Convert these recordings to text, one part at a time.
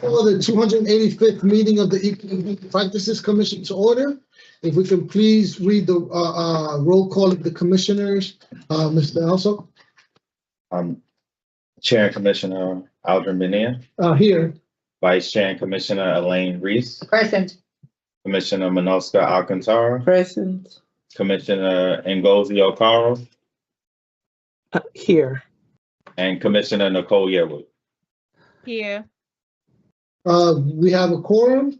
Call the 285th meeting of the Economic Practices Commission to order. If we can please read the roll call of the commissioners. Mr. Also? Chair and Commissioner Aldrin Benia. Here. Vice Chair and Commissioner Elaine Reese. Present. Commissioner Minoska Alcantara. Present. Commissioner Ngozi Okaro. Here. And Commissioner Nicole Yearwood. Here. We have a quorum.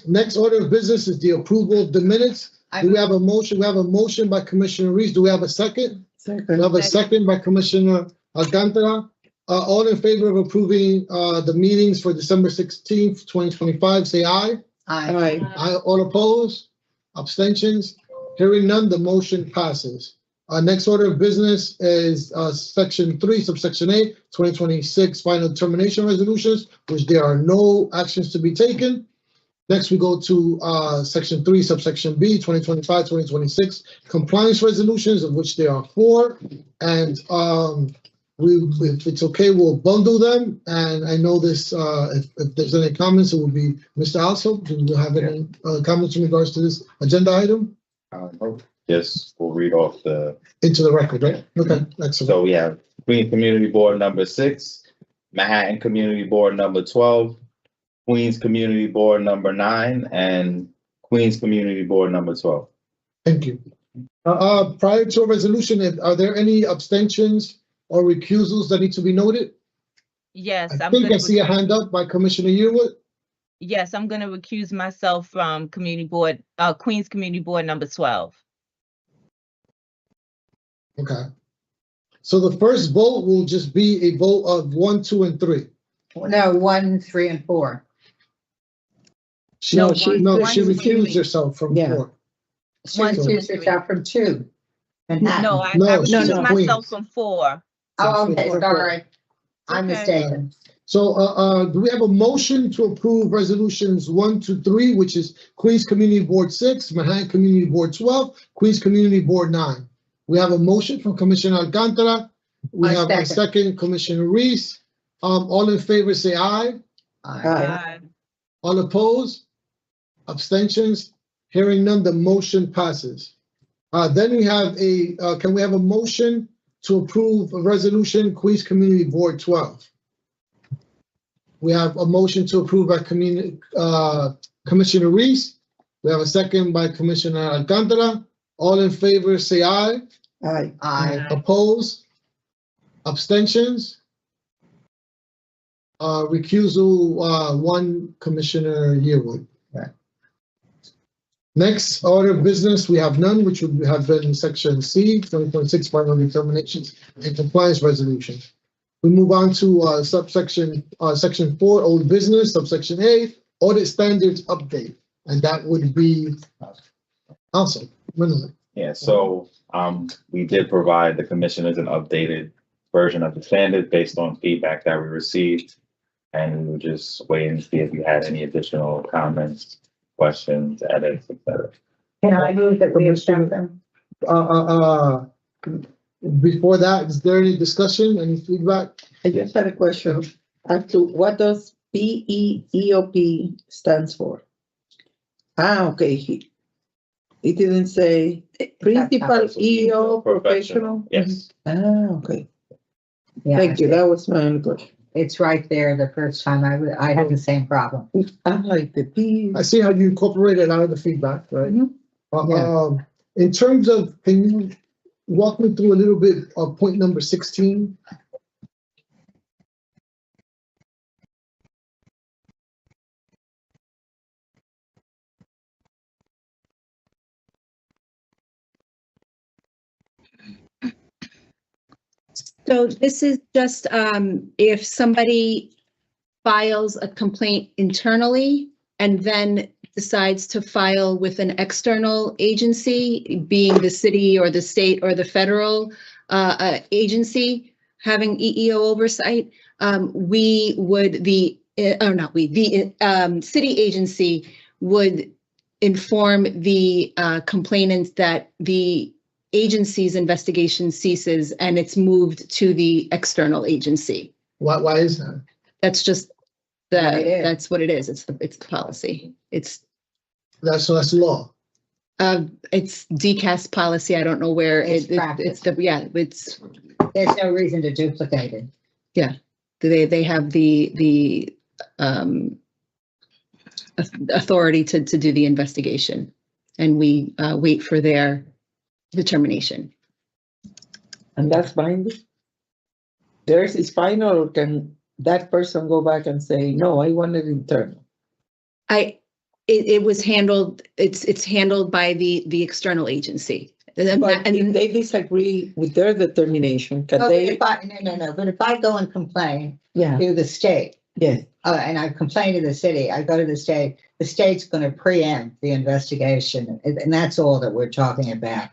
Next order of business is the approval of the minutes. Do we have a motion? We have a motion by Commissioner Reese. Do we have a second? We have a second by Commissioner Alcantara. All in favor of approving the meetings for December 16th, 2025, say aye. Aye. Aye. All opposed? Abstentions? Hearing none, the motion passes. Next order of business is Section 3, Subsection A, 2026 Final Determination Resolutions, which there are no actions to be taken. Next, we go to Section 3, Subsection B, 2025-2026 Compliance Resolutions, of which there are 4. And if it's okay, we'll bundle them. And I know this, if there's any comments, it will be Mr. Also. Do you have any comments in regards to this agenda item? Yes, we'll read off Into the record, right? Okay, excellent. So we have Queens Community Board number 6, Manhattan Community Board number 12, Queens Community Board number 9, and Queens Community Board number 12. Thank you. Prior to a resolution, are there any abstentions or recusals that need to be noted? Yes, I think I see a hand up by Commissioner Yearwood. Yes, I'm going to recuse myself from Community Board, Queens Community Board number 12. Okay. So the first vote will just be a vote of 1, 2, and 3. No, 1, 3, and 4. She No, she one, recused 3. herself from Yeah. 4. She One, two, recused three. herself from 2. Manhattan. No, I No, recused no, myself Queens. from 4. Oh, okay, Four. sorry. I'm Okay. mistaken. So do we have a motion to approve resolutions 1 to 3, which is Queens Community Board 6, Manhattan Community Board 12, Queens Community Board 9? We have a motion from Commissioner Alcantara. We I have a second. second, Commissioner Reese. All in favor, say aye. Aye. All opposed? Abstentions? Hearing none, the motion passes. Then we have can we have a motion to approve a resolution, Queens Community Board 12? We have a motion to approve by Commissioner Reese. We have a second by Commissioner Alcantara. All in favor, say aye. Aye. Aye. Opposed? Abstentions? Recusal, 1, Commissioner Yearwood. Right. Next order of business, we have none, which would have been Section C, 2026 Final Determinations and Compliance Resolution. We move on to Section 4, Old Business, Subsection A, Audit Standards Update. And that would be also. Yeah, so we did provide the commissioners an updated version of the standard based on feedback that we received. And we were just waiting to see if you had any additional comments, questions, edits, etc. Can I move that we accept them? Before that, is there any discussion, any feedback? I just had a question as to what does PEEOP stands for? Okay. It didn't say principal EO professional. Yes. Okay. Yeah, Thank you. That was my only question. It's right there the first time I had the same problem. I like the P. I see how you incorporated out of the feedback, right? Yeah. In terms of, can you walk me through a little bit of point number 16? So this is just if somebody files a complaint internally and then decides to file with an external agency, being the city or the state or the federal agency having EEO oversight, the city agency would inform the complainants that the agency's investigation ceases and it's moved to the external agency. Why is that? That's just What it is. That's what it is. It's the policy. It's law. It's DCAS policy. I don't know where It's it's practice. it's There's no reason to duplicate it. they have the authority to do the investigation, and we wait for their determination. And that's binding? Theirs is final, or can that person go back and say, no, I want it internal? It was handled, it's handled by the external agency. And But if they disagree with their determination, can they? No, but if I go and complain Yeah, to the state, yes. and I complain to the city, I go to the state's gonna preempt the investigation, and that's all that we're talking about.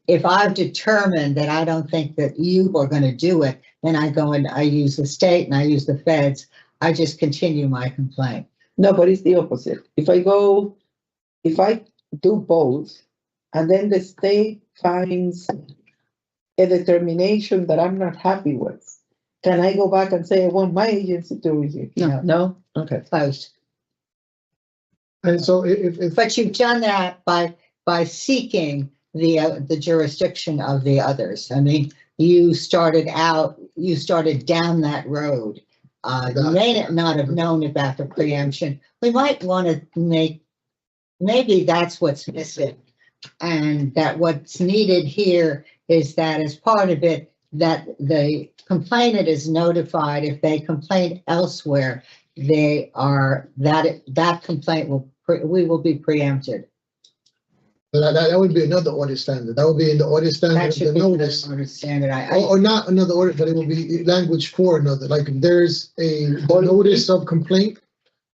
If I've determined that I don't think that you are gonna do it, then I go and I use the state and I use the feds, I just continue my complaint. No, but it's the opposite. If I do both, and then the state finds a determination that I'm not happy with, can I go back and say, I want my agency to review? No. No? Okay. Closed. And so if But you've done that by seeking the jurisdiction of the others. I mean, you started down that road. You may not have known about the preemption. We might want to maybe that's what's missing. And that what's needed here is that as part of it, that the complainant is notified if they complain elsewhere, that complaint we will be preempted. that would be another audit standard. That would be in the audit standard, That the should be notice. understand it. Or not another audit, but it will be language for another. Like if there's a notice of complaint,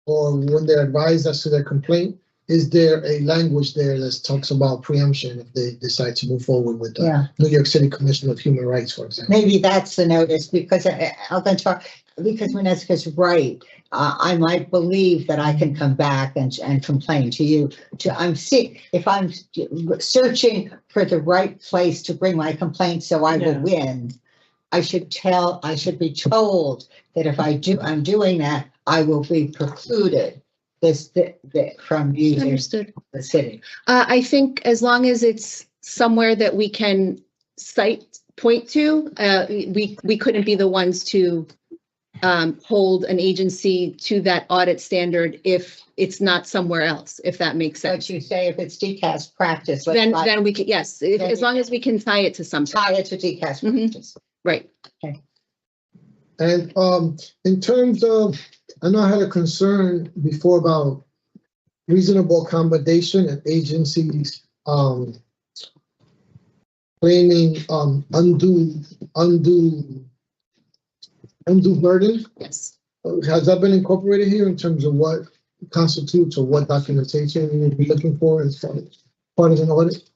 or when they're advised as to their complaint, is there a language there that talks about preemption if they decide to move forward with the Yeah. New York City Commission of Human Rights, for example? Maybe that's the notice, because because Mineska's right. I might believe that I can come back and complain to you. If I'm searching for the right place to bring my complaint so I will win, I should be told that if I'm doing that, I will be precluded from using Understood. the city. I think as long as it's somewhere that we can point to, we couldn't be the ones to hold an agency to that audit standard if it's not somewhere else, if that makes sense. But you say if it's DCAS practice, Then we could, yes, as long as we can tie it to something, tie it to DCAS Mhm. practice. right? And in terms of, I know I had a concern before about reasonable accommodation and agencies claiming undue burden. Yes. Has that been incorporated here in terms of what constitutes or what documentation we would be looking for as part of an audit?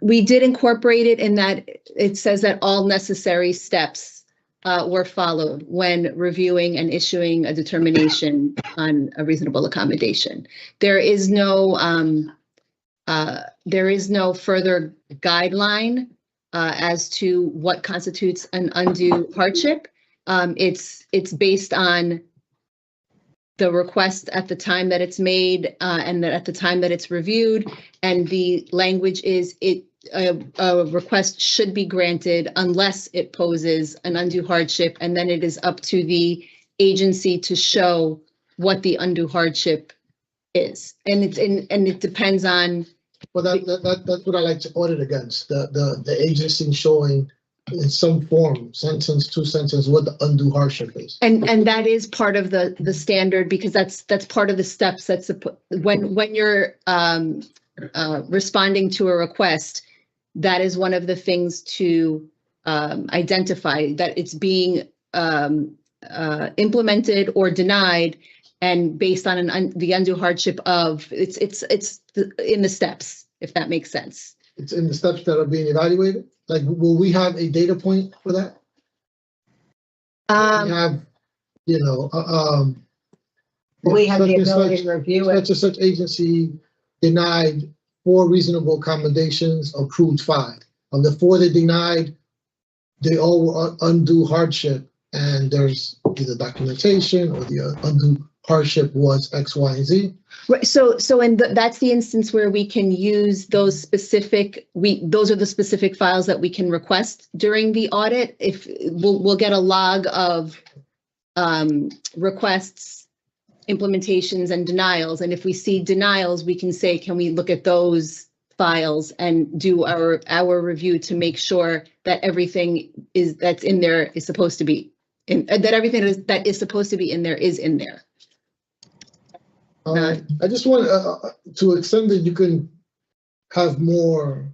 We did incorporate it in that it says that all necessary steps were followed when reviewing and issuing a determination on a reasonable accommodation. There is no further guideline as to what constitutes an undue hardship. It's based on the request at the time that it's made and that at the time that it's reviewed, and the language is a request should be granted unless it poses an undue hardship, and then it is up to the agency to show what the undue hardship is, and it depends on. Well, that's what I like to audit against, the agency showing in some form, sentence, two sentences, what the undue hardship is. And that is part of the standard, because that's part of the steps that's when you're responding to a request, that is one of the things to identify that it's being implemented or denied, and based on the undue hardship of it's in the steps, if that makes sense. It's in the steps that are being evaluated. Like, will we have a data point for that? We have, We have the such and ability such- to review it. Such and such agency denied 4 reasonable accommodations, approved 5. Of the 4 they denied, they all were undue hardship, and there's either documentation or the undue hardship was X, Y, and Z. Right, so that's the instance where we can use those specific, those are the specific files that we can request during the audit. If we'll get a log of requests, implementations, and denials. And if we see denials, we can say, can we look at those files and do our review to make sure that everything that's in there is supposed to be that everything that is supposed to be in there is in there. I just want to extend that you can have more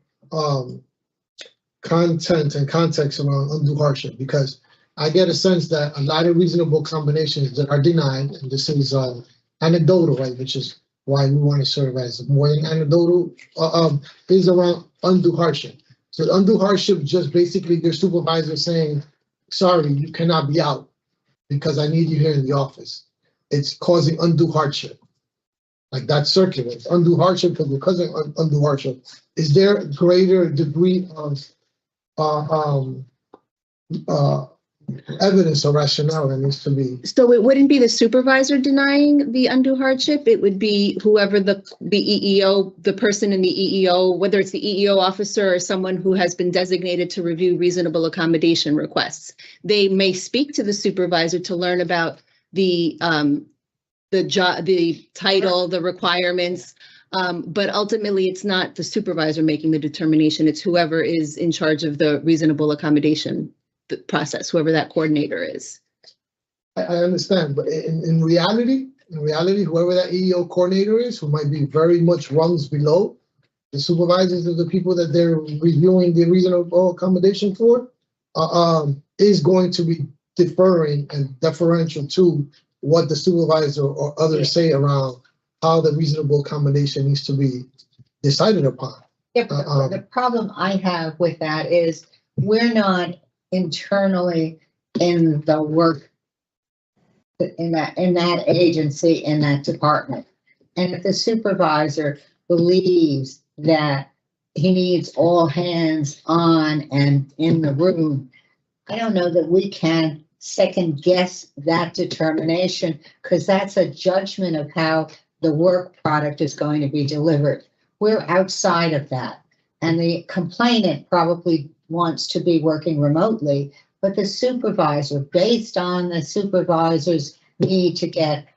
content and context around undue hardship, because I get a sense that a lot of reasonable combinations that are denied, and this is anecdotal, right, which is why we want to serve as more than anecdotal, is around undue hardship. So undue hardship, just basically your supervisor saying, sorry, you cannot be out because I need you here in the office. It's causing undue hardship. Like that circular, it's undue hardship because we're causing undue hardship. Is there a greater degree of evidence or rationale that needs to be? So it wouldn't be the supervisor denying the undue hardship. It would be whoever the EEO, the person in the EEO, whether it's the EEO officer or someone who has been designated to review reasonable accommodation requests. They may speak to the supervisor to learn about the job, the title, the requirements, but ultimately it's not the supervisor making the determination. It's whoever is in charge of the reasonable accommodation process, whoever that coordinator is. I understand, but in reality, whoever that EEO coordinator is, who might be very much rungs below the supervisors of the people that they're reviewing the reasonable accommodation for, is going to be deferring and deferential to what the supervisor or others say around how the reasonable accommodation needs to be decided upon. Yeah, but the problem I have with that is we're not internally in the work in that agency, in that department. And if the supervisor believes that he needs all hands on and in the room, I don't know that we can second guess that determination, because that's a judgment of how the work product is going to be delivered. We're outside of that. And the complainant probably wants to be working remotely, but the supervisor, based on the supervisor's need to get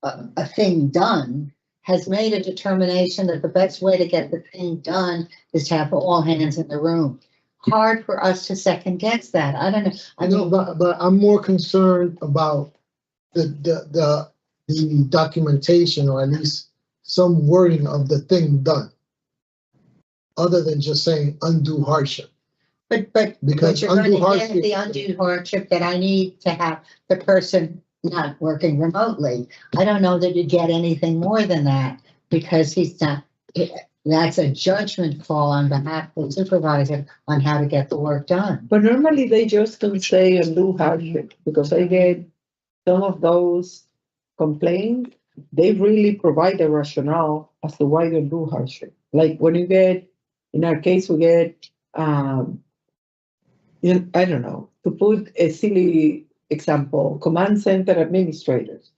a thing done, has made a determination that the best way to get the thing done is to have all hands in the room. Hard for us to second guess that. I don't know. I mean, but I'm more concerned about the documentation, or at least some wording of the thing done, other than just saying undue hardship. But Because you're going undue to get hardship- the undue hardship that I need to have the person not working remotely. I don't know that you get anything more than that, because he's not. That's a judgment call on behalf of the supervisor on how to get the work done. But normally they just don't say undue hardship, because I get some of those complaints, they really provide a rationale as to why they do hardship. Like when you get, in our case, we get, I don't know, to put a silly example, command center administrators.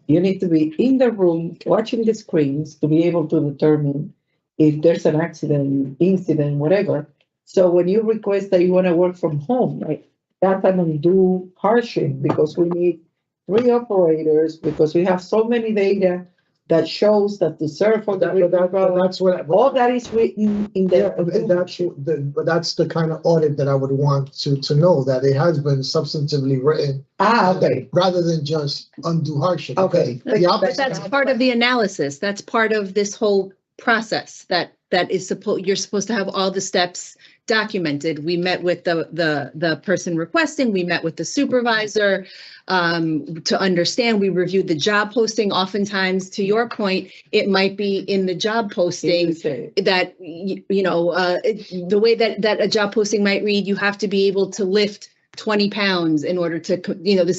You need to be in the room watching the screens to be able to determine if there's an accident, incident, whatever. So when you request that you want to work from home, right, that's an undue hardship, because we need 3 operators, because we have so many data that shows that the server, That's what. all that is written in Yeah, the. but that's the kind of audit that I would want to know, that it has been substantively written. Okay. Rather than just undue hardship. Okay. The But opposite. that's part of the analysis. That's part of this whole process that is you're supposed to have all the steps documented. We met with the person requesting, we met with the supervisor to understand, we reviewed the job posting. Oftentimes, to your point, it might be in the job posting that, the way that a job posting might read, you have to be able to lift 20 pounds in order to,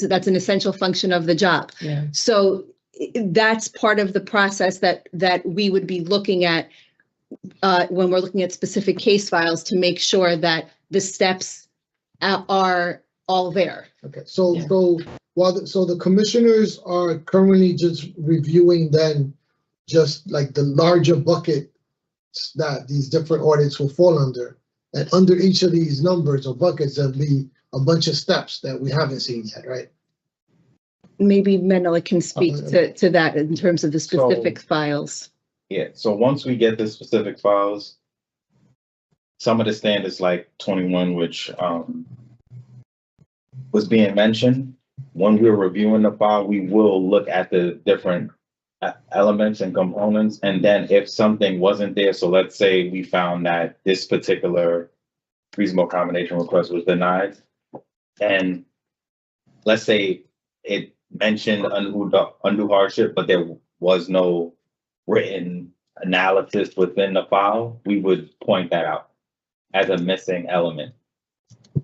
that's an essential function of the job. Yeah. So that's part of the process that we would be looking at when we're looking at specific case files, to make sure that the steps are all there. Okay, so So the commissioners are currently just reviewing then just like the larger bucket that these different audits will fall under. And under each of these numbers or buckets, there'll be a bunch of steps that we haven't seen yet, right? Maybe Menela can speak to that in terms of the specific files. Yeah, so once we get the specific files, some of the standards like 21, which was being mentioned, when we're reviewing the file, we will look at the different elements and components. And then if something wasn't there, so let's say we found that this particular reasonable accommodation request was denied, and let's say it mentioned undue hardship, but there was no written analysis within the file, we would point that out as a missing element.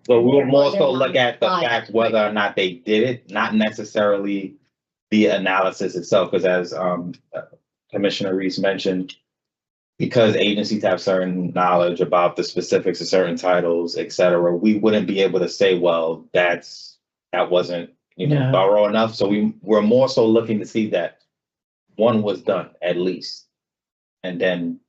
So we'll more so look at the fact whether or not they did it, not necessarily the analysis itself, because as Commissioner Reese mentioned, because agencies have certain knowledge about the specifics of certain titles, et cetera, we wouldn't be able to say, well, that wasn't thorough enough. So we're more so looking to see that one was done at least. And then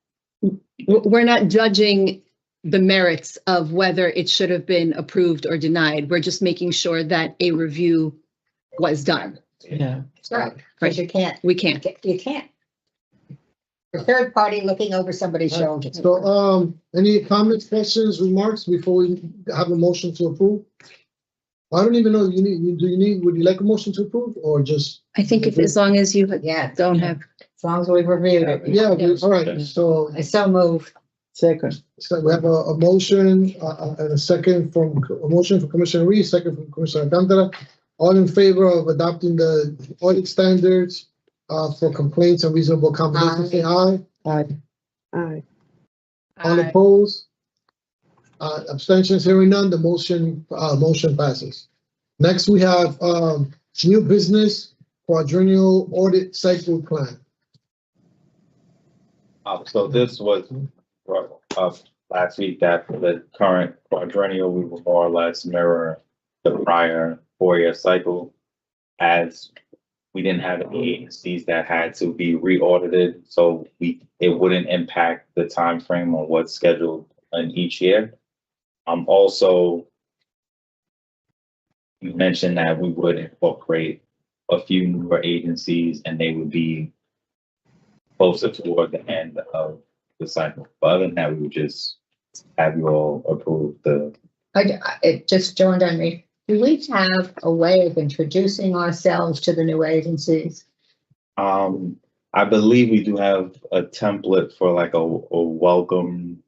We're not judging the merits of whether it should have been approved or denied. We're just making sure that a review was done. Yeah. Right, because you can't, We can't. you can't. The third party looking over somebody's shoulder. So, any comments, questions, remarks before we have a motion to approve? I don't even know, would you like a motion to approve or just? I think if, as long as you Yeah, don't have, as long as we've reviewed it. Yeah, all right, so I so move. Second. we have a motion and a second from Commissioner Reese, second from Commissioner Alcantara. All in favor of adopting the audit standards for complaints and reasonable accommodations, say aye. Aye. All opposed? Abstentions, hearing none, the motion passes. Next, we have new business quadrennial audit cycle plan. so this was brought up last week that for the current quadrennial, we will more or less mirror the prior 4-year cycle, as we didn't have any agencies that had to be re-audited, so it wouldn't impact the time frame on what's scheduled in each year. Also, you mentioned that we would incorporate a few newer agencies and they would be closer toward the end of the cycle. But other than that, we would just have you all approve It just dawned on me. Do we have a way of introducing ourselves to the new agencies? I believe we do have a template for like a welcome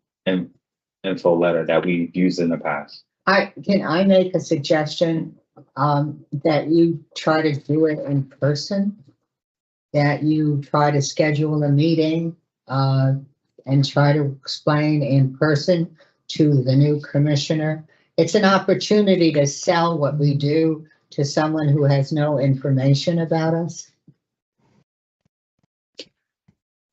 info letter that we've used in the past. Can I make a suggestion that you try to do it in person? That you try to schedule a meeting and try to explain in person to the new commissioner. It's an opportunity to sell what we do to someone who has no information about us.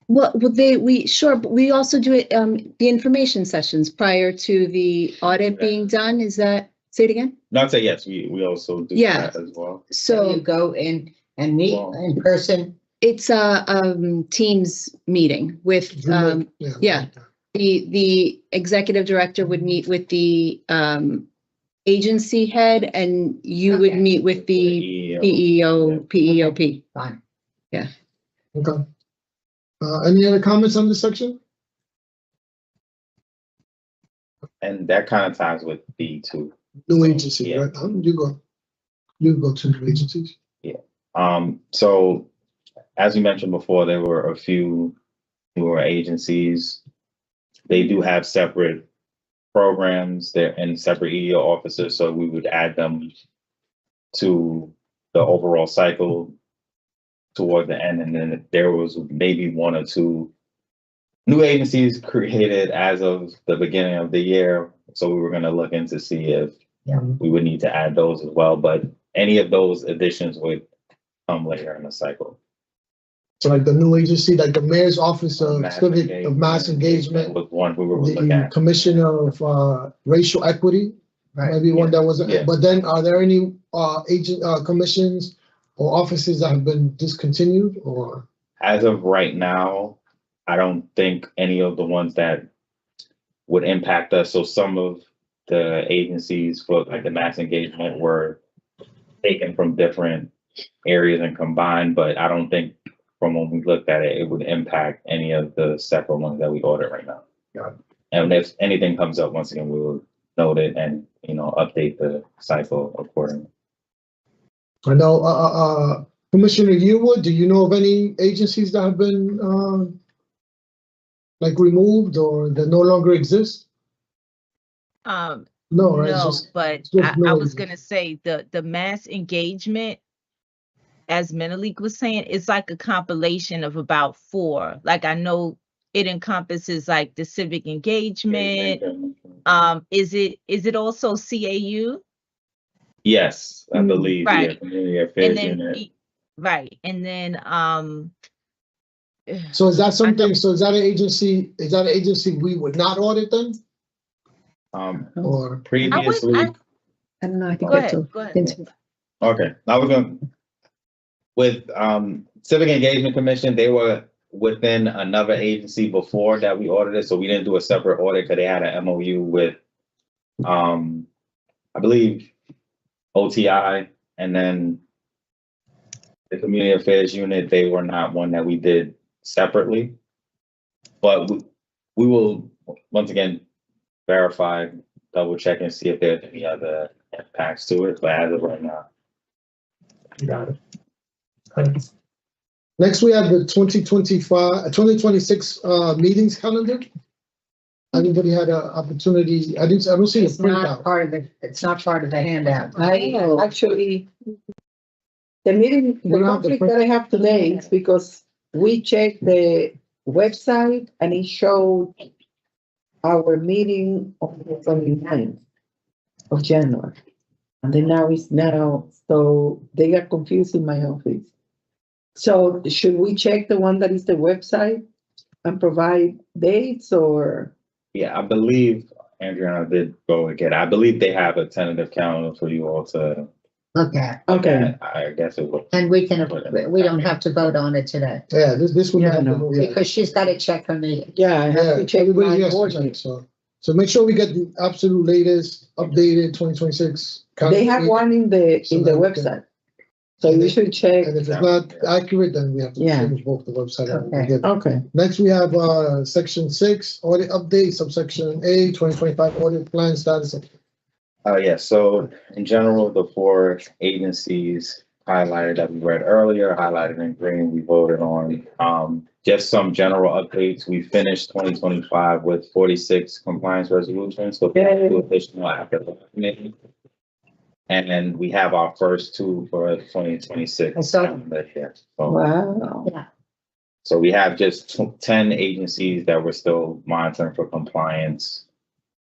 well, but we also do it, the information sessions prior to the audit being done. Is that, say it again? Not say yes, we also do Yeah. that as well. So you So go in and meet in person. it's a, Teams meeting with, yeah. The executive director would meet with the, agency head, and you would Okay. meet with the PEOP. Fine. Okay. Any other comments on this section? And that kind of ties with B2. New agency, Yeah. right? You go to new agencies. So as we mentioned before, there were a few newer agencies. They do have separate programs, they're in separate EEO offices, so we would add them to the overall cycle toward the end. And then there was maybe 1 or 2 new agencies created as of the beginning of the year. So we were going to look into see if we would need to add those as well. But any of those additions would come later in the cycle. So like the new agency, like the mayor's office of mass engagement, was one we were looking the at. commissioner of racial equity, maybe one that wasn't, Yeah. but then are there any commissions or offices that have been discontinued or? As of right now, I don't think any of the ones that would impact us. So some of the agencies for like the mass engagement were taken from different areas and combined, but I don't think from when we looked at it, it would impact any of the separate ones that we ordered right now. Got it. And if anything comes up, once again, we will note it and, update the cycle accordingly. I know, Commissioner Yearwood, do you know of any agencies that have been, like removed or that no longer exist? No, right? It's No, just- but just I no was agent. gonna say the mass engagement, as Menelik was saying, it's like a compilation of about 4. Like I know it encompasses like the civic engagement. Is it also CAU? Yes, I believe, yeah, Right. community And affairs then unit. right, and then So is that I know- something, so is that an agency we would not audit then? Or, Previously, I don't know, I think Go that's ahead, a. go ahead. okay, I was going, with, Civic Engagement Commission, they were within another agency before that we audited, so we didn't do a separate audit because they had an MOU with, I believe, OTI, and then the Community Affairs Unit, they were not one that we did separately. But we will, once again, verify, double check and see if there's any other impacts to it, but as of right now. got it. Next, we have the 2026 meetings calendar. Everybody had an opportunity, I don't see a It's not printout. part of the handout. Actually, the meeting, We the don't have the conflict that I have today is because we checked the website and it showed our meeting on the 29th of January. And then so they got confused in my office. So should we check the one that is the website and provide dates or? Yeah, I believe Andrea did go again. I believe they have a tentative calendar for you all to. Look at, Okay. I guess it would. and we don't have to vote on it today, Yeah, this one. Yeah, no. because she's got to check her meeting. Yeah, I have Yeah, to check everybody my has to board check, meeting. so make sure we get the absolute latest updated 2026. They have one in the So that we can- website. So you should check. And if it's not accurate, then we have to Yeah. change both the website. and we Okay. get- Okay. Next, we have, section 6, audit update, subsection A, 2025 audit plan status. Yeah, so in general, the 4 agencies highlighted that we read earlier, highlighted in green, we voted on. Just some general updates. We finished 2025 with 46 compliance resolutions, so Yay. 2 additional after the committee. And then we have our first 2 for 2026. I saw them. calendar here. So, Wow. so we have just 10 agencies that we're still monitoring for compliance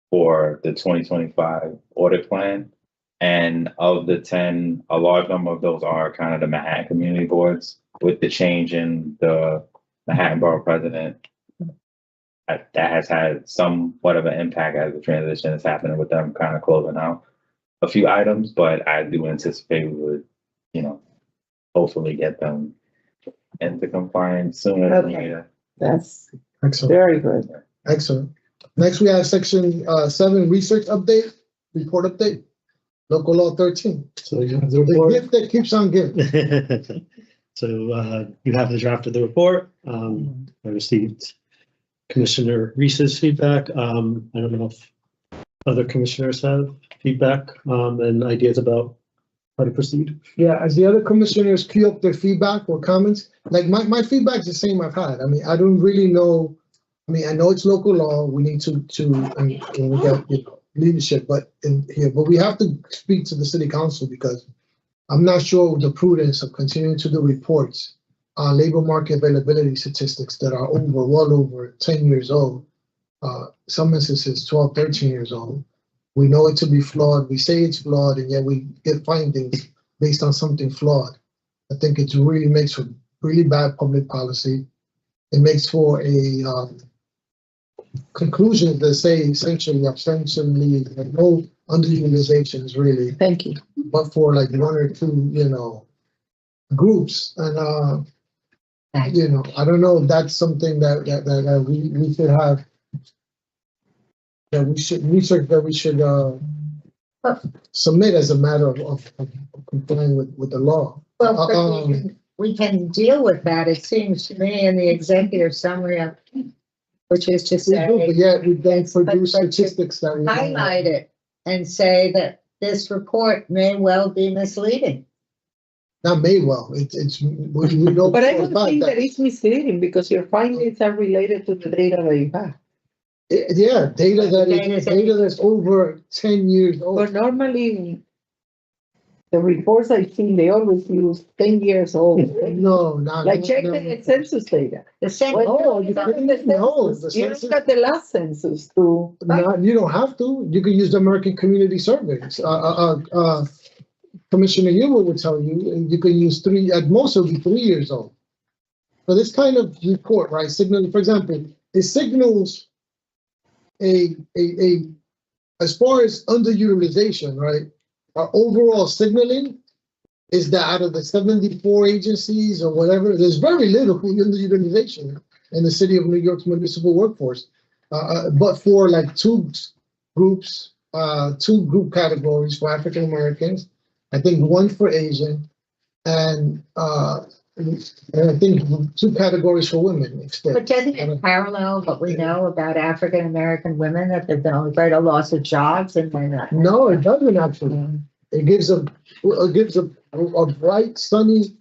for the 2025 audit plan. And of the 10, a large number of those are kind of the Manhattan community boards. With the change in the Manhattan Borough President, that has had somewhat of an impact as the transition is happening with them kind of closing out a few items, but I do anticipate we would, hopefully get them into compliance sooner than Okay. later. That's Excellent, very good. excellent. Next, we have section 7, research update, report update, local law 13. So you have the The report. gift that keeps on giving. So you have the draft of the report. I received Commissioner Reese's feedback. I don't know if other commissioners have feedback and ideas about how to proceed. Yeah, as the other commissioners queue up their feedback or comments, like my feedback is the same I've had. I mean, I don't really know. I mean, I know it's local law. We need to and we got leadership, but we have to speak to the city council because I'm not sure of the prudence of continuing to do reports on labor market availability statistics that are well over 10 years old. Some instances 12, 13 years old. We know it to be flawed. We say it's flawed, and yet we get findings based on something flawed. I think it really makes for really bad public policy. It makes for a conclusions that say essentially abstention leave, like no underutilizations really, Thank you. but for like one or two, groups. And, I don't know if that's something that we should have, that we should research, that we should, submit as a matter of complying with the law. Well, but we can deal with that, it seems to me, in the executive summary of, which is to We do, but say, yet we then produce but you statistics that we. highlight it and say that this report may well be misleading. Not may well, we know. But I for a would fact think that it's misleading because your findings are related to the data that you have. Yeah, data that's over 10 years old. But normally, the reports I've seen, they always use 10 years old. No, not. Like check the census data. The same. Oh, you couldn't know. The You census, look at the last census to. you don't have to. You can use the American Community Surveys. Commissioner Huber would tell you, and you can use at most it'll be 3 years old. For this kind of report, right, signal, for example, it signals as far as underutilization, right, our overall signaling is that out of the 74 agencies or whatever, there's very little underutilization in the city of New York's municipal workforce. But for like two group categories for African Americans, I think one for Asian, and I think 2 categories for women instead. But doesn't it parallel what we know about African American women, that there's been a greater loss of jobs and they're not? No, it doesn't actually. It gives a bright, sunny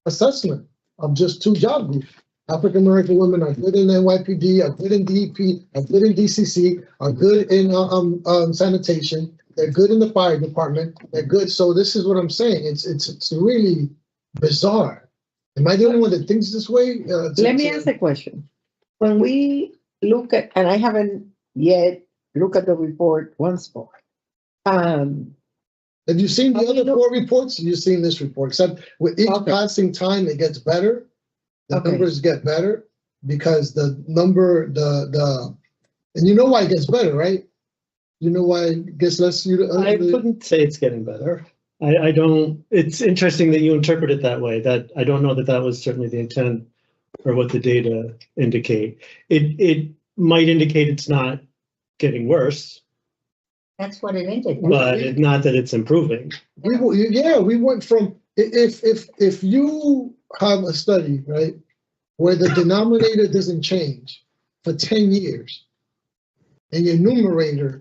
assessment of just 2 job groups. African American women are good in NYPD, are good in DEP, are good in DCC, are good in sanitation. They're good in the fire department. They're good. So this is what I'm saying. It's really bizarre. Am I the only one that thinks this way? Let me ask a question. When we look at, and I haven't yet looked at the report once more. Have you seen the other 4 reports? You've seen this report, except with each passing time, it gets better. The numbers get better because the number, and you know why it gets better, right? You know why it gets less? I wouldn't say it's getting better. I don't, it's interesting that you interpret it that way, that I don't know that that was certainly the intent or what the data indicate. It might indicate it's not getting worse, That's what it indicates. but not that it's improving. We went from, if you have a study, right, where the denominator doesn't change for 10 years, and your numerator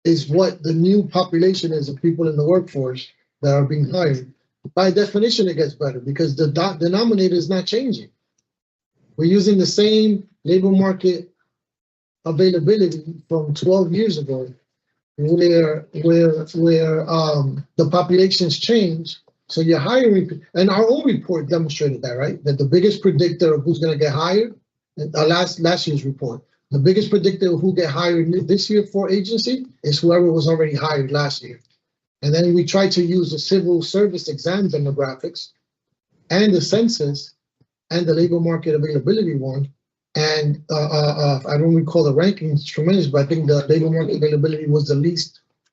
is what the new population is of people in the workforce that are being hired, by definition, it gets better because the denominator is not changing. We're using the same labor market availability from 12 years ago, where the populations change. So you're hiring, and our own report demonstrated that, right? That the biggest predictor of who's going to get hired, last year's report, the biggest predictor of who get hired this year for agency is whoever was already hired last year. And then we try to use the civil service exam demographics and the census and the labor market availability one. And I don't recall the rankings tremendous, but I think the labor market availability was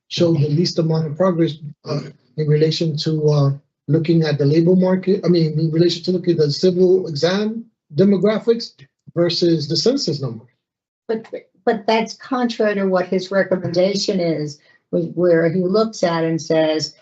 showed the least amount of progress in relation to looking at the labor market. I mean, in relation to looking at the civil exam demographics versus the census number. But that's contrary to what his recommendation is, where he looks at and says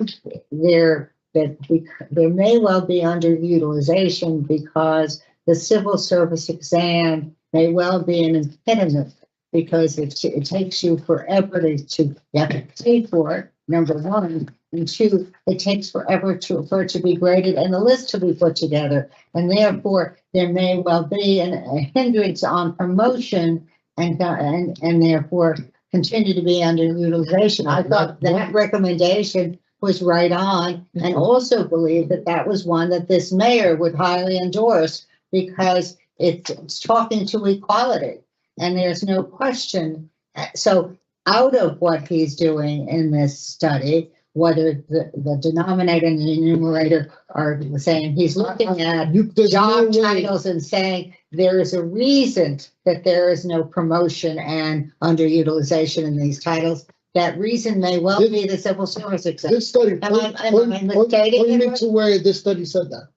there may well be underutilization because the civil service exam may well be an impediment because it takes you forever to have to pay for it, number one, and 2, it takes forever for it to be graded and the list to be put together, and therefore there may well be a hindrance on promotion and therefore continue to be underutilization. I thought that recommendation was right on, and also believe that that was one that this mayor would highly endorse because it's talking to equality, and there's no question. So out of what he's doing in this study, whether the denominator and the numerator are the same. He's looking at There's no job way- titles and saying there is a reason that there is no promotion and underutilization in these titles. That reason may well be the civil service exam. This study, Am I point misstating me it? to where this study said that.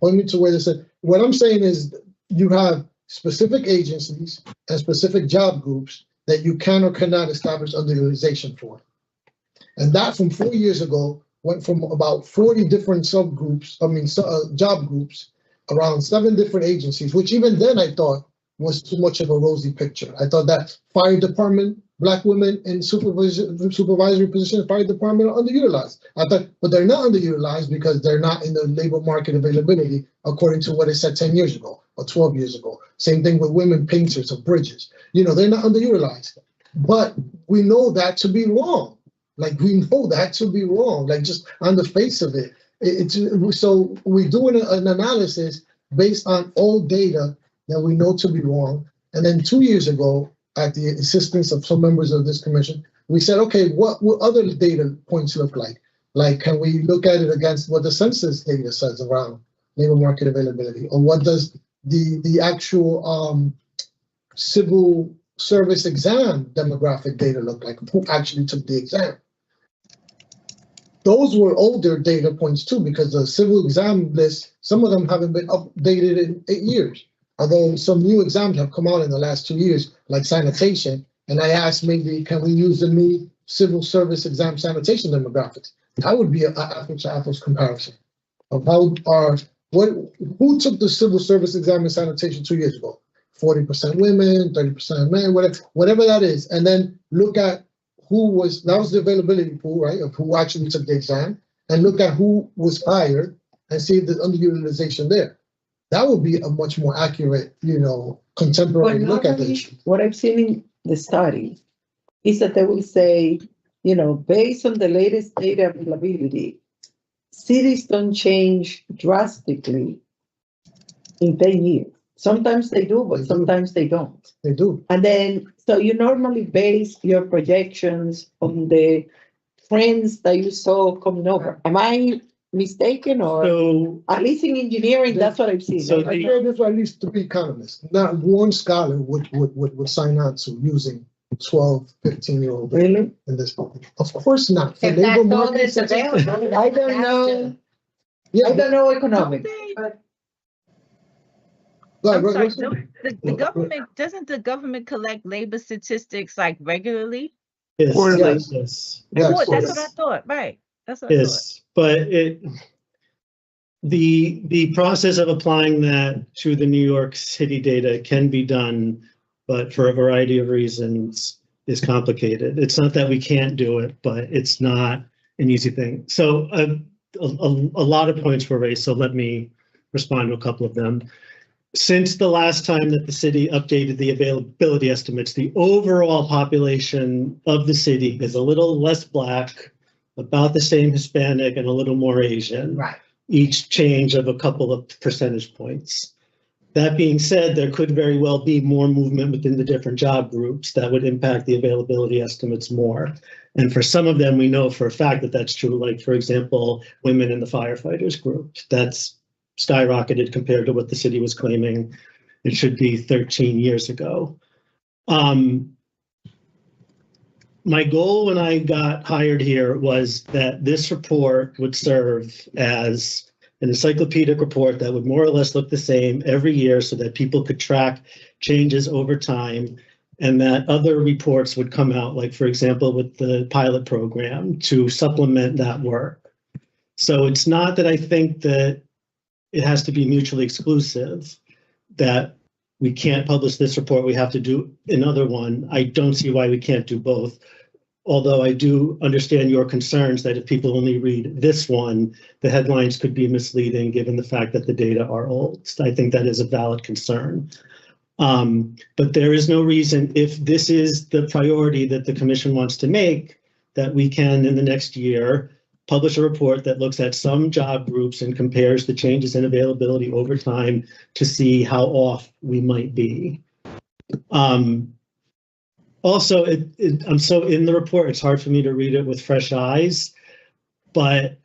Point me to where they said, what I'm saying is you have specific agencies and specific job groups that you can or cannot establish underutilization for. And that from 4 years ago went from about 40 different subgroups, job groups, around 7 different agencies, which even then I thought was too much of a rosy picture. I thought that fire department, Black women in supervisory position, fire department are underutilized. I thought, but they're not underutilized because they're not in the labor market availability according to what it said 10 years ago or 12 years ago. Same thing with women painters of bridges. You know, they're not underutilized. But we know that to be wrong. Like we know that to be wrong, like just on the face of it. So we're doing an analysis based on old data that we know to be wrong. And then 2 years ago, at the assistance of some members of this commission, we said, okay, what other data points look like? Like, can we look at it against what the census data says around labor market availability? Or what does the actual civil service exam demographic data look like? Who actually took the exam? Those were older data points too, because the civil exam list, some of them haven't been updated in 8 years. Although some new exams have come out in the last 2 years, like sanitation, and I asked maybe, can we use the new civil service exam sanitation demographics? That would be an apples to apples comparison of who took the civil service exam in sanitation 2 years ago? 40% women, 30% men, whatever that is, and then look at that was the availability pool, right, of who actually took the exam, and look at who was hired and see if there's underutilization there. That would be a much more accurate, contemporary look at this. What I've seen in the study is that they will say, based on the latest data availability, cities don't change drastically in 10 years. Sometimes they do, but sometimes they don't. They do. And then, so you normally base your projections on the trends that you saw coming over. Am I mistaken, or So, at least in engineering, that's what I've seen? So I know there's at least 3 economists. Not one scholar would sign on to using 12, 15-year-old Really? in this point. Of course not. For If labor that's all market that's available. I don't know. Yeah, I don't know Don't economics. they- go I'm ahead, sorry, doesn't the government collect labor statistics like regularly? yes, Quarterly. yes. Yes. Well, that's what I thought, right? That's what I thought. Yes, but the process of applying that to the New York City data can be done, but for a variety of reasons is complicated. It's not that we can't do it, but it's not an easy thing. So a lot of points were raised, so let me respond to a couple of them. Since the last time that the city updated the availability estimates, the overall population of the city is a little less Black, about the same Hispanic, and a little more Asian. Right. Each change of a couple of percentage points. That being said, there could very well be more movement within the different job groups that would impact the availability estimates more. And for some of them, we know for a fact that that's true. Like, for example, women in the firefighters group, that's skyrocketed compared to what the city was claiming it should be 13 years ago. My goal when I got hired here was that this report would serve as an encyclopedic report that would more or less look the same every year so that people could track changes over time, and that other reports would come out, like, for example, with the pilot program, to supplement that work. So it's not that I think that it has to be mutually exclusive, that we can't publish this report, we have to do another one. I don't see why we can't do both. Although I do understand your concerns that if people only read this one, the headlines could be misleading given the fact that the data are old. I think that is a valid concern. But there is no reason, if this is the priority that the commission wants to make, that we can in the next year publish a report that looks at some job groups and compares the changes in availability over time to see how off we might be. Also, so in the report, it's hard for me to read it with fresh eyes. But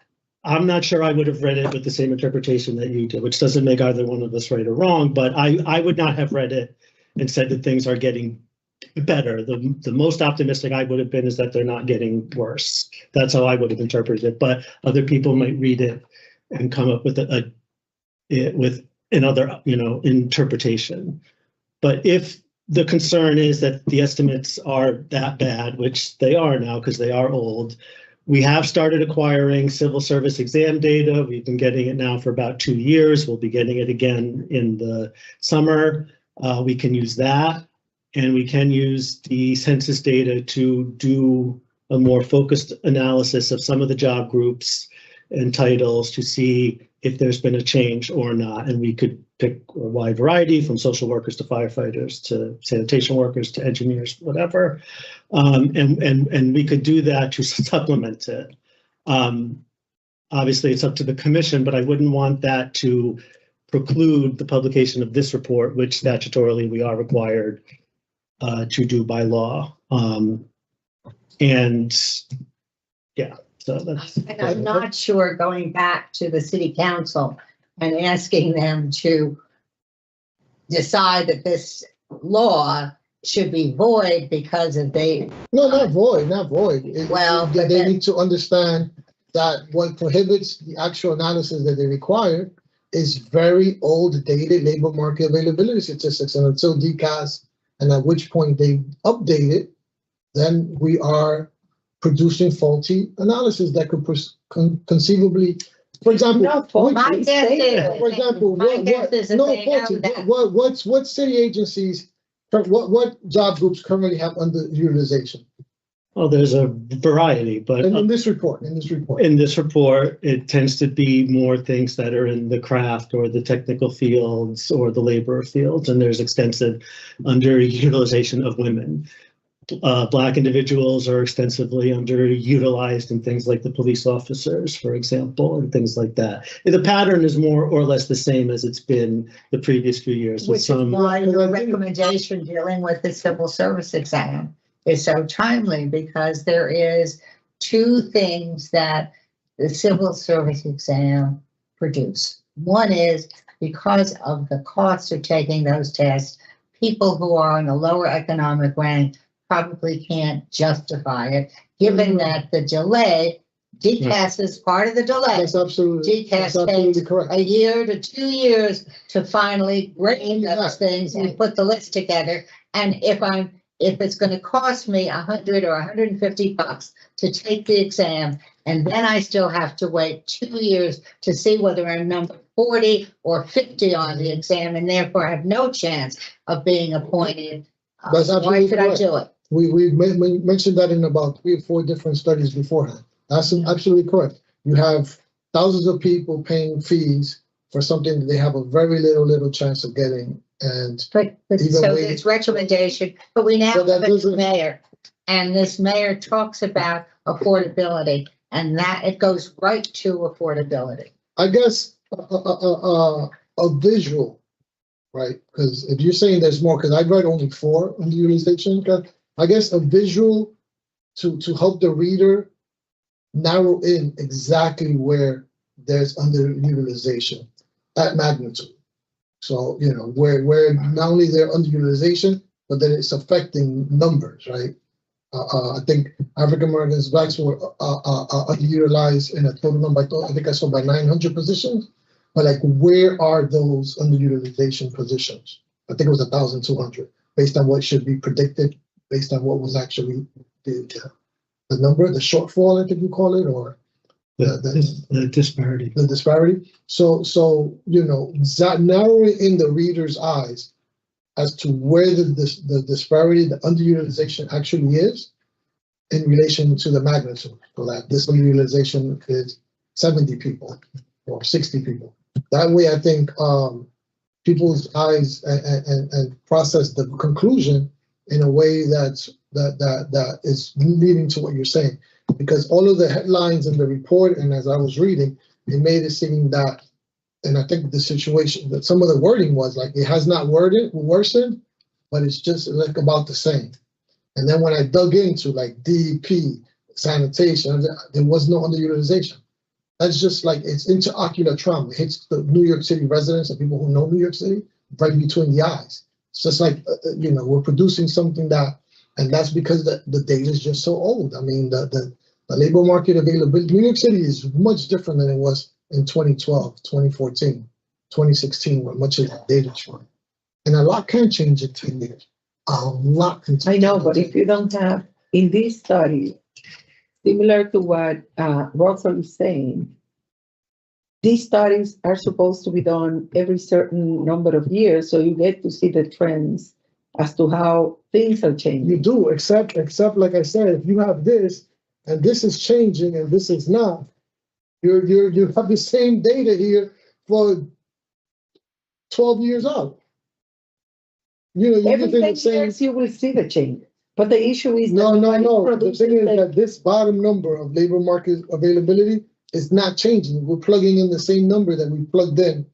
I'm not sure I would have read it with the same interpretation that you did, which doesn't make either one of us right or wrong, but I would not have read it and said that things are getting better. The most optimistic I would have been is that they're not getting worse. That's how I would have interpreted it, but other people might read it and come up with with another, interpretation. But if the concern is that the estimates are that bad, which they are now because they are old, we have started acquiring civil service exam data. We've been getting it now for about 2 years. We'll be getting it again in the summer. We can use that, and we can use the census data to do a more focused analysis of some of the job groups and titles to see if there's been a change or not. And we could pick a wide variety, from social workers to firefighters to sanitation workers to engineers, whatever. And we could do that to supplement it. Obviously, it's up to the commission, but I wouldn't want that to preclude the publication of this report, which statutorily we are required to do by law. So that's. And I'm not sure, going back to the city council and asking them to decide that this law should be void because if they. No, not void. Well, They but then- need to understand that what prohibits the actual analysis that they require is very old dated labor market availability statistics, and until DCAS, and at which point they update it, then we are producing faulty analysis that could conceivably, for example, Not faulty. My guess is. for example, My guess is that no, they know faulty. that. What city agencies, what job groups currently have underutilization? Well, there's a variety, but In this report, in this report, it tends to be more things that are in the craft or the technical fields or the labor fields, and there's extensive underutilization of women. Black individuals are extensively underutilized in things like the police officers, for example, and things like that. And the pattern is more or less the same as it's been the previous few years. Which is why the recommendation dealing with the civil service exam is so timely, because there is 2 things that the civil service exam produce. One is, because of the cost of taking those tests, people who are in a lower economic rank probably can't justify it, given that the delay, DCAS is part of the delay. That's absolutely DCAS correct. a year to 2 years to finally grade those things and put the list together. And if it's going to cost me $100 or $150 to take the exam, and then I still have to wait 2 years to see whether I'm number 40 or 50 on the exam, and therefore have no chance of being appointed, That's why absolutely should I correct. do it? We mentioned that in about 3 or 4 different studies beforehand. That's absolutely correct. You have thousands of people paying fees for something that they have a very little chance of getting. And But Even so we- it's recommendation, but we now But that have a new doesn't- mayor. And this mayor talks about affordability, and that it goes right to affordability. I guess a visual, right? Because if you're saying there's more, because I've read only 4 underutilization, I guess a visual to help the reader narrow in exactly where there's underutilization at magnitude. So, where not only their underutilization, but that it's affecting numbers, right? I think African Americans, Blacks were underutilized in a total number, I think I saw by 900 positions. But like, where are those underutilization positions? I think it was 1,200, based on what should be predicted, based on what was actually the number, the shortfall, I think you call it, or the disparity. the disparity. So that narrowing in the reader's eyes as to where the disparity, the underutilization actually is in relation to the magnitude. So that this underutilization is 70 people or 60 people. That way, I think people's eyes and process the conclusion in a way that is leading to what you're saying. Because all of the headlines in the report, and as I was reading, it made it seem that, and I think the situation, that some of the wording was like, it has not worsened, but it's just like about the same. And then when I dug into like DEP, sanitation, there was no underutilization. That's just like, it's interocular trauma. It hits the New York City residents and people who know New York City right between the eyes. It's just like, we're producing something that, and that's because the data is just so old. I mean, the labor market availability, New York City is much different than it was in 2012, 2014, 2016, when much of that data is from. And a lot can change in 10 years. A lot can change. I know, but if you don't have, in this study, similar to what Russell is saying, these studies are supposed to be done every certain number of years, so you get to see the trends as to how things are changing. You do, except like I said, if you have this and this is changing and this is not, you have the same data here for 12 years out. You're Every getting 10 the same. years, you will see the change. But the issue is. No. that The thing is that this bottom number of labor market availability is not changing. We're plugging in the same number that we plugged in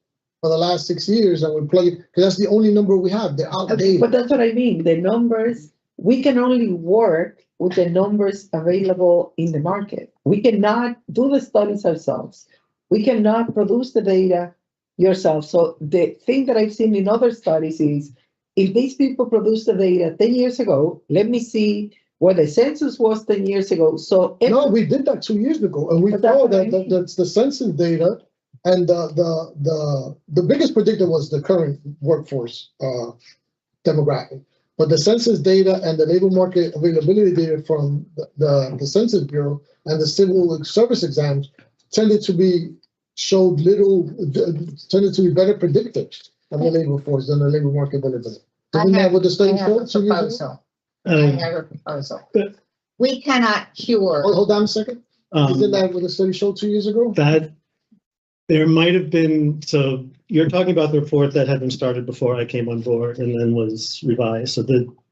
for the last 6 years, and we're plugging, because that's the only number we have. They're outdated. But that's what I mean. The numbers, we can only work with the numbers available in the market. We cannot do the studies ourselves. We cannot produce the data yourself. So the thing that I've seen in other studies is, if these people produce the data 10 years ago, let me see what the census was 10 years ago. So No, we did that 2 years ago, and we But that's saw what I that mean. that's the census data, and the biggest predictor was the current workforce demographic. But the census data and the labor market availability data from the Census Bureau and the civil service exams tended to be better predictors of the labor force than the labor market availability. Isn't that what the study showed 2 years ago? I have a proposal. Good. We cannot cure. Hold on a second. Isn't that what the study showed 2 years ago? That there might have been, so you're talking about the report that had been started before I came on board and then was revised. So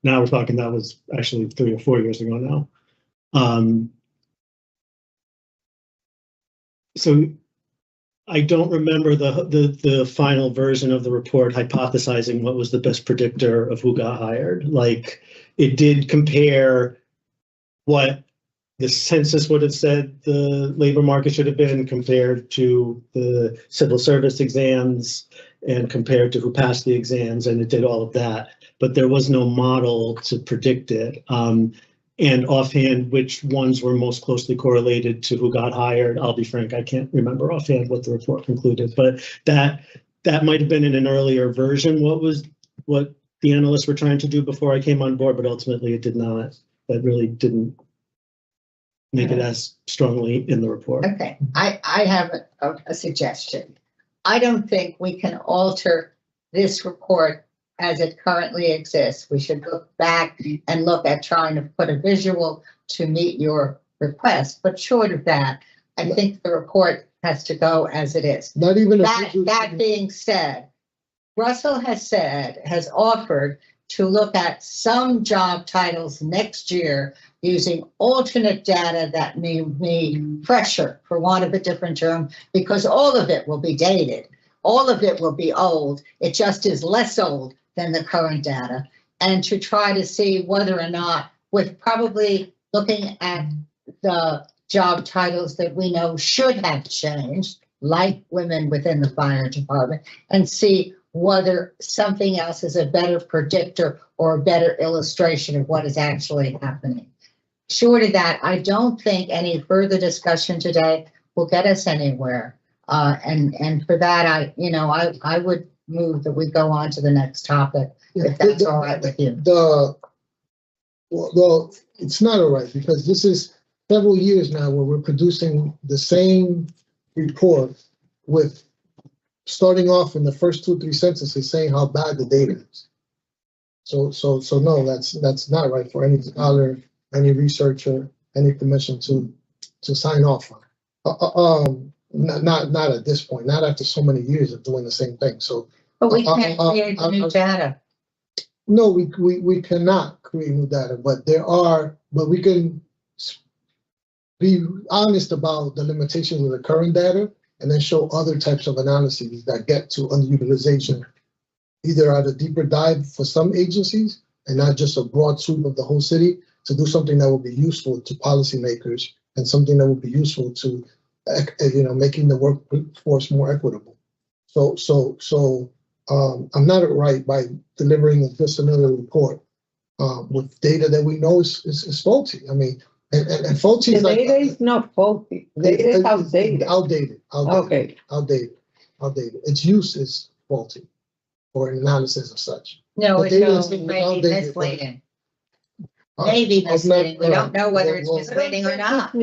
now we're talking, that was actually 3 or 4 years ago now. So I don't remember the final version of the report hypothesizing what was the best predictor of who got hired. Like, it did compare what the census would have said the labor market should have been compared to the civil service exams and compared to who passed the exams, and it did all of that. But there was no model to predict it. And offhand, which ones were most closely correlated to who got hired, I'll be frank, I can't remember offhand what the report concluded, but that might have been in an earlier version, what the analysts were trying to do before I came on board, but ultimately it did not. That really didn't make it as strongly in the report. Okay, I have a suggestion. I don't think we can alter this report as it currently exists. We should look back and look at trying to put a visual to meet your request. But short of that, I think the report has to go as it is. Not even That being said, Russell has offered to look at some job titles next year using alternate data that may be fresher, for want of a different term, because all of it will be dated. All of it will be old. It just is less old than the current data, and to try to see whether or not, with probably looking at the job titles that we know should have changed, like women within the fire department, and see whether something else is a better predictor or a better illustration of what is actually happening. Short of that, I don't think any further discussion today will get us anywhere. And for that, I would move that we go on to the next topic, if that's all right with you. Well, it's not all right, because this is several years now where we're producing the same report with starting off in the first 2 or 3 sentences saying how bad the data is. So no, that's not right for any scholar, any researcher, any commission to sign off on. Not at this point, not after so many years of doing the same thing. So, But we can't create new data. no, we cannot create new data, but we can be honest about the limitations of the current data and then show other types of analyses that get to underutilization, either at a deeper dive for some agencies and not just a broad sweep of the whole city, to do something that will be useful to policymakers and something that will be useful to, making the workforce more equitable. So I'm not right by delivering just another report with data that we know is faulty. I mean, and faulty The is like. data is not faulty. Data is outdated. Okay. Outdated. Its use is faulty for an analysis of such. No, The it's data no, is maybe outdated. misleading. Maybe misleading. We don't know whether it's misleading or not.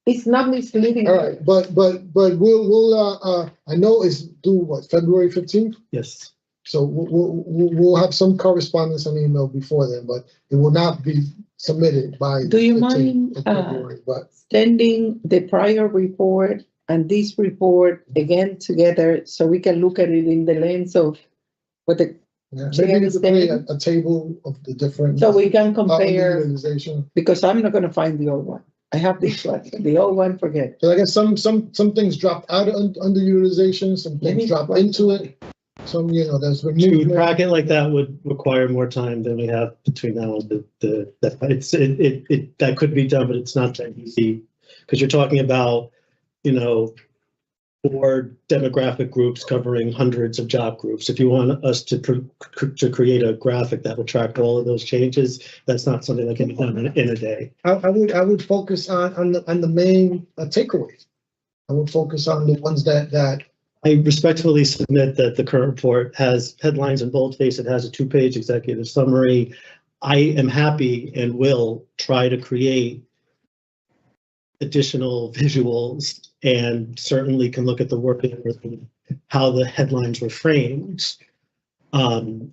It's not misleading. All right, but we'll I know it's due February 15th. Yes. So we'll have some correspondence on email before then, but it will not be submitted by. Do you 15th mind, of February, but Sending the prior report and this report again together so we can look at it in the lens of what the, yeah, so you maybe we could create understand? a table of the different. so we can compare, Utilization. because I'm not gonna find the old one. I have this one, the old one, forget. So I guess some things dropped out of underutilization, some Let me- things dropped into it. Some, there's To removed. track it like that would require more time than we have between now and that could be done, but it's not that easy. Because you're talking about, 4 demographic groups covering hundreds of job groups. If you want us to create a graphic that will track all of those changes, that's not something that can be done in a day. I would focus on the main takeaways. I would focus on the ones that. I respectfully submit that the current report has headlines in boldface. It has a 2-page executive summary. I am happy and will try to create additional visuals and certainly can look at the work and how the headlines were framed.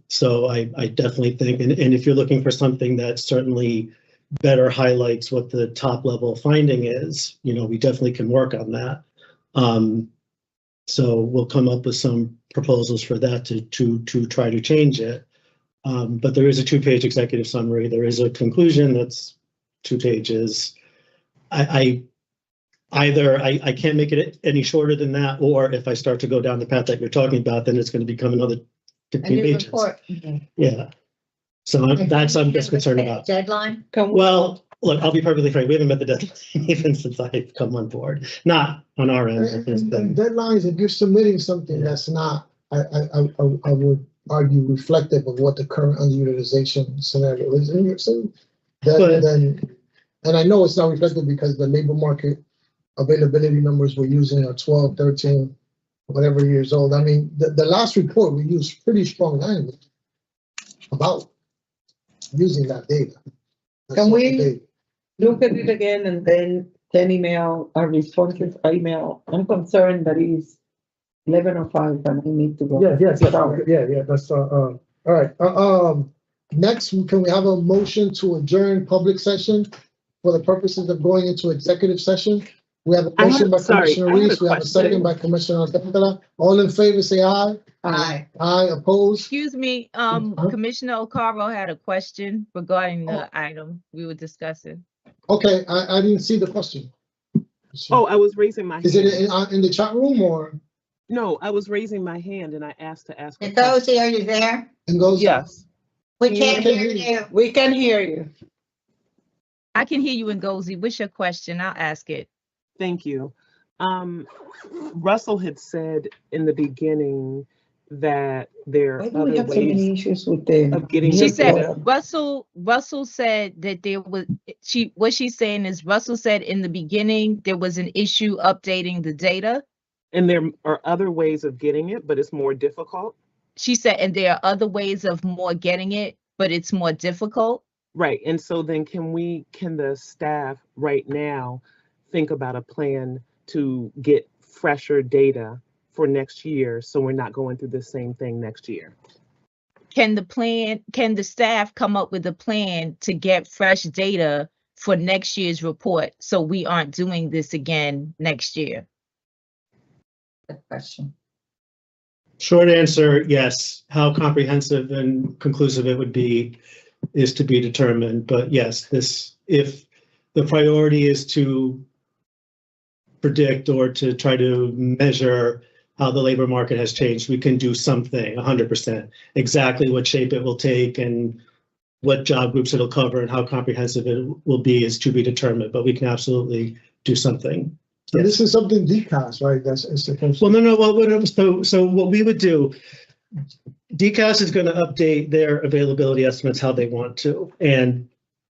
So I definitely think, and if you're looking for something that certainly better highlights what the top level finding is, we definitely can work on that. So we'll come up with some proposals for that to try to change it. But there is a 2-page executive summary. There is a conclusion that's 2 pages. I can't make it any shorter than that, or if I start to go down the path that you're talking about, then it's going to become another 15 A new pages. report. Yeah. So I'm just concerned about. Deadline? Well, look, I'll be perfectly frank. We haven't met the deadline even since I've come on board. Not on our end. And deadlines, if you're submitting something that's not, I would argue reflective of what the current underutilization scenario is. And I know it's not reflective because the labor market availability numbers we're using are 12, 13, whatever years old. I mean, the last report, we used pretty strong language about using that data. Can we look at it again and then email a responsive email? I'm concerned that it's 11:05 and I need to go. Yeah, that's, all right. Next, can we have a motion to adjourn public session for the purposes of going into executive session? We have a motion by Commissioner Reese, we have a second by Commissioner Alcantara. All in favor, say aye. Aye. Aye, opposed? Excuse me, Commissioner O'Carroll had a question regarding the item we were discussing. Okay, I didn't see the question. Oh, I was raising my hand. Is it in the chat room or? No, I was raising my hand and I asked to ask. a question. Nkosi, are you there? And goes. Yes. We can't hear you. We can hear you. I can hear you, Ngozi. What's your question? I'll ask it. Thank you. Russell had said in the beginning that there Why are do we other have so many ways issues with them? of getting. She your said data. Russell said that there was what she's saying is Russell said in the beginning there was an issue updating the data. And there are other ways of getting it, but it's more difficult. She said, and there are other ways of more getting it, but it's more difficult. Right. And so then can the staff right now think about a plan to get fresher data for next year so we're not going through the same thing next year? Can the staff come up with a plan to get fresh data for next year's report so we aren't doing this again next year? Good question. Short answer, yes. How comprehensive and conclusive it would be is to be determined. But yes, if the priority is to predict or to try to measure how the labor market has changed, we can do something 100%. Exactly what shape it will take and what job groups it'll cover and how comprehensive it will be is to be determined, but we can absolutely do something. And this is something DCAS, right? That's, it's supposed Well, to. no, so what we would do, DCAS is going to update their availability estimates how they want to. And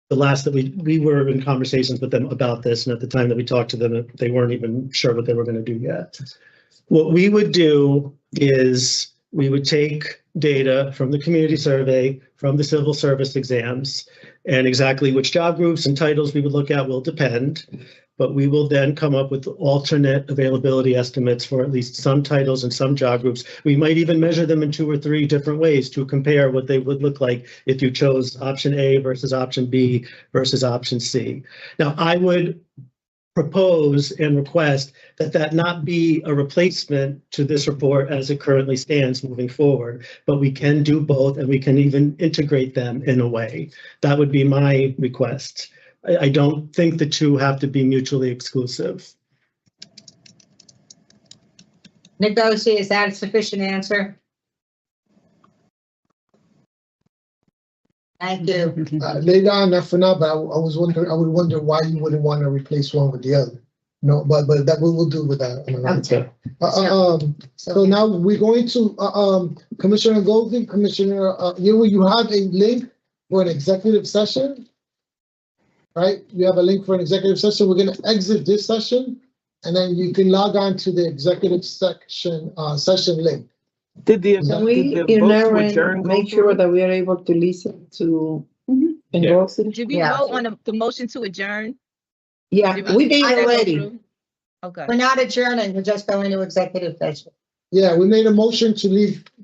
the last that we were in conversations with them about this, and at the time that we talked to them, they weren't even sure what they were going to do yet. What we would do is we would take data from the community survey, from the civil service exams, and exactly which job groups and titles we would look at will depend. But we will then come up with alternate availability estimates for at least some titles and some job groups. We might even measure them in 2 or 3 different ways to compare what they would look like if you chose option A versus option B versus option C. Now, I would propose and request that that not be a replacement to this report as it currently stands moving forward, but we can do both and we can even integrate them in a way. That would be my request. I don't think the two have to be mutually exclusive. Negotiate, is that a sufficient answer? Thank you. Later on, not for now, but I was wondering, I would wonder why you wouldn't want to replace one with the other. No, but that we will do with that. Okay. So now we're going to, Commissioner Goldie, Commissioner, you have a link for an executive session. Right? You have a link for an executive session. We're gonna exit this session and then you can log on to the executive section, session link. Did the, Can We, did the vote to adjourn go make sure through? that we are able to listen to. Mhm. Engrossing? Did we Yeah. vote on the motion to adjourn? Yeah, Did we did did that go already. through? Okay. We're not adjourning, we're just going to executive session. Yeah, we made a motion to leave